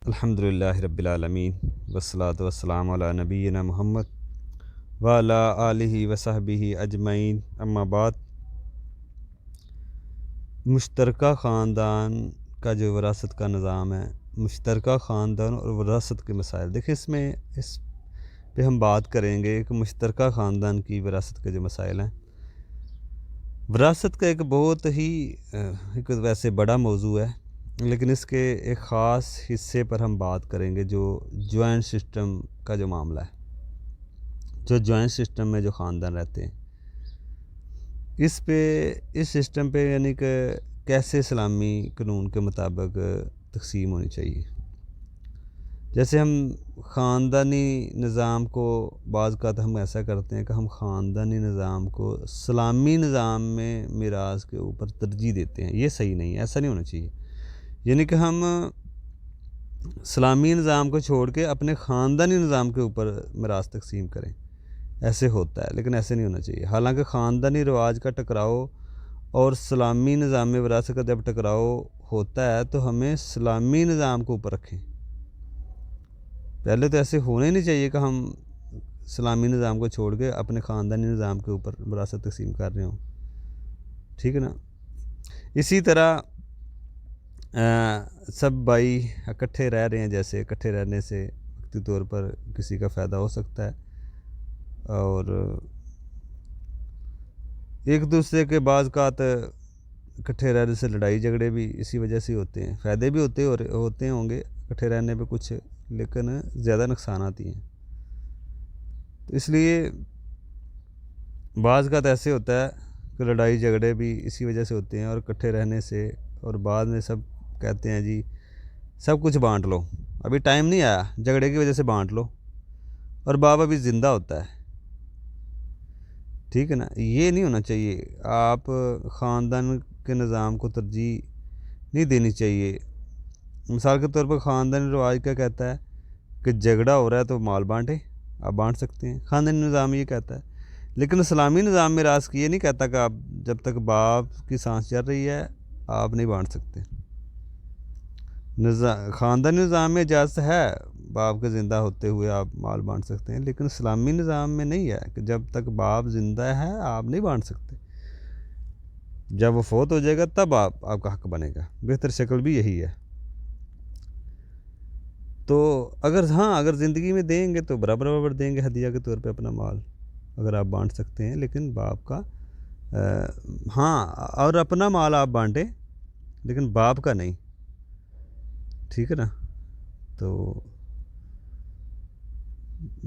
الحمدللہ رب العالمین والصلاۃ والسلام علی نبینا محمد وعلی آلہ وصحبہ اجمعین، اما بعد۔ مشترکہ خاندان کا جو وراثت کا نظام ہے، مشترکہ خاندان اور وراثت کے مسائل، دیکھیں اس پہ ہم بات کریں گے کہ مشترکہ خاندان کی وراثت کے جو مسائل ہیں۔ وراثت کا ایک بہت ہی ایک ویسے بڑا موضوع ہے، لیکن اس کے ایک خاص حصے پر ہم بات کریں گے جو جوائنٹ سسٹم کا جو معاملہ ہے، جو جوائنٹ سسٹم میں جو خاندان رہتے ہیں، اس سسٹم پہ یعنی کہ کیسے اسلامی قانون کے مطابق تقسیم ہونی چاہیے۔ جیسے ہم خاندانی نظام کو بعض اوقات ہم ایسا کرتے ہیں کہ ہم خاندانی نظام کو اسلامی نظام میں میراث کے اوپر ترجیح دیتے ہیں، یہ صحیح نہیں ہے، ایسا نہیں ہونا چاہیے۔ یعنی کہ ہم اسلامی نظام کو چھوڑ کے اپنے خاندانی نظام کے اوپر میراث تقسیم کریں، ایسے ہوتا ہے، لیکن ایسے نہیں ہونا چاہیے۔ حالانکہ خاندانی رواج کا ٹکراؤ اور اسلامی نظام وراثت کا جب ٹکراؤ ہوتا ہے تو ہمیں اسلامی نظام کو اوپر رکھیں۔ پہلے تو ایسے ہونا ہی نہیں چاہیے کہ ہم اسلامی نظام کو چھوڑ کے اپنے خاندانی نظام کے اوپر وراثت تقسیم کر رہے ہوں، ٹھیک ہے نا۔ اسی طرح سب بھائی اکٹھے رہ رہے ہیں، جیسے اکٹھے رہنے سے وقتی طور پر کسی کا فائدہ ہو سکتا ہے، اور ایک دوسرے کے بعض اوقات اکٹھے رہنے سے لڑائی جھگڑے بھی اسی وجہ سے ہوتے ہیں۔ فائدے بھی ہوتے ہوں گے اکٹھے رہنے پہ کچھ، لیکن زیادہ نقصانات ہی ہیں۔ تو اس لیے بعض اوقات ایسے ہوتا ہے کہ لڑائی جھگڑے بھی اسی وجہ سے ہوتے ہیں، اور اکٹھے رہنے سے، اور بعد میں سب کہتے ہیں جی سب کچھ بانٹ لو، ابھی ٹائم نہیں آیا، جھگڑے کی وجہ سے بانٹ لو، اور باپ ابھی زندہ ہوتا ہے، ٹھیک ہے نا۔ یہ نہیں ہونا چاہیے۔ آپ خاندان کے نظام کو ترجیح نہیں دینی چاہیے۔ مثال کے طور پر خاندانی رواج کیا کہتا ہے کہ جھگڑا ہو رہا ہے تو مال بانٹے، آپ بانٹ سکتے ہیں، خاندانی نظام یہ کہتا ہے۔ لیکن اسلامی نظام میراث کی یہ نہیں کہتا کہ آپ جب تک باپ کی سانس چل رہی ہے آپ نہیں بانٹ سکتے۔ خاندانی نظام میں اجازت ہے باپ کے زندہ ہوتے ہوئے آپ مال بانٹ سکتے ہیں، لیکن اسلامی نظام میں نہیں ہے کہ جب تک باپ زندہ ہے آپ نہیں بانٹ سکتے، جب وہ فوت ہو جائے گا تب آپ کا حق بنے گا۔ بہتر شکل بھی یہی ہے۔ تو اگر زندگی میں دیں گے تو برابر دیں گے ہدیہ کے طور پہ اپنا مال، اگر آپ بانٹ سکتے ہیں، لیکن باپ کا اور اپنا مال آپ بانٹیں لیکن باپ کا نہیں، ٹھیک ہے نا۔ تو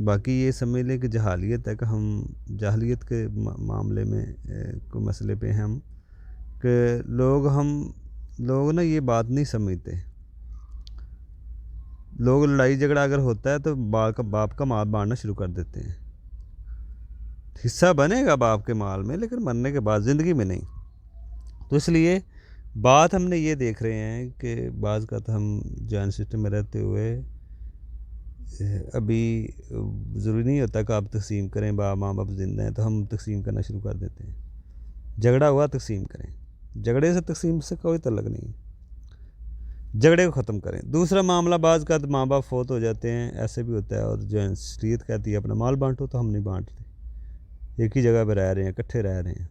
باقی یہ سمجھ لیں کہ جہالیت ہے، کہ ہم جہالیت کے معاملے میں کوئی مسئلے پہ ہم کہ لوگ نا یہ بات نہیں سمجھتے۔ لوگ لڑائی جھگڑا اگر ہوتا ہے تو باپ کا مال بانٹنا شروع کر دیتے ہیں، حصہ بنے گا باپ کے مال میں، لیکن مرنے کے بعد زندگی میں نہیں۔ تو اس لیے بات ہم نے یہ دیکھ رہے ہیں کہ بعض کا تو ہم جوائنٹ سسٹم میں رہتے ہوئے ابھی ضروری نہیں ہوتا کہ آپ تقسیم کریں، ماں باپ زندہ ہیں تو ہم تقسیم کرنا شروع کر دیتے ہیں۔ جھگڑا ہوا تقسیم کریں، جھگڑے سے تقسیم سے کوئی تعلق نہیں، جھگڑے کو ختم کریں۔ دوسرا معاملہ، بعض کا ماں باپ فوت ہو جاتے ہیں، ایسے بھی ہوتا ہے، اور جو شریعت کہتی ہے اپنا مال بانٹو، تو ہم نہیں بانٹتے، ایک ہی جگہ پہ رہ رہے ہیں، اکٹھے رہ رہے ہیں،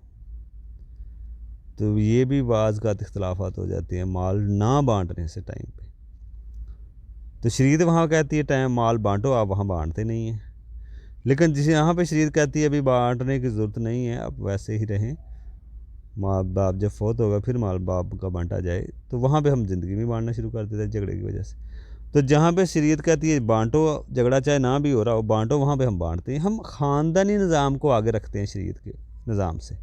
تو یہ بھی بعض کا اختلافات ہو جاتے ہیں مال نہ بانٹنے سے ٹائم پہ۔ تو شریعت وہاں کہتی ہے مال بانٹو، آپ وہاں بانٹتے نہیں ہیں، لیکن جسے یہاں پہ شریعت کہتی ہے ابھی بانٹنے کی ضرورت نہیں ہے، آپ ویسے ہی رہیں، ماں باپ جب فوت ہوگا پھر مال باپ کا بانٹا جائے، تو وہاں پہ ہم زندگی میں بانٹنا شروع کر دیتے ہیں جھگڑے کی وجہ سے۔ تو جہاں پہ شریعت کہتی ہے بانٹو، جھگڑا چاہے نہ بھی ہو رہا ہو بانٹو، وہاں پہ ہم بانٹتے ہیں۔ ہم خاندانی نظام کو آگے رکھتے ہیں شریعت کے نظام سے۔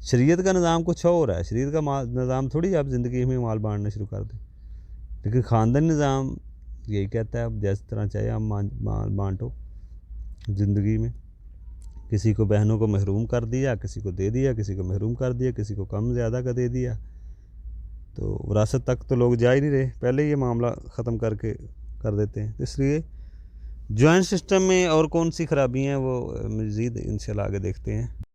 شریعت کا نظام کچھ اور ہے، شریعت کا نظام تھوڑی آپ زندگی میں مال بانٹنا شروع کر دیں، لیکن خاندانی نظام یہی کہتا ہے آپ جس طرح چاہے آپ مال بانٹو زندگی میں۔ کسی کو بہنوں کو محروم کر دیا، کسی کو دے دیا، کسی کو محروم کر دیا، کسی کو کم زیادہ کا دے دیا، تو وراثت تک تو لوگ جا ہی نہیں رہے، پہلے یہ معاملہ ختم کر دیتے ہیں۔ اس لیے جوائنٹ سسٹم میں اور کون سی خرابی ہیں وہ مزید انشاءاللہ آگے دیکھتے ہیں۔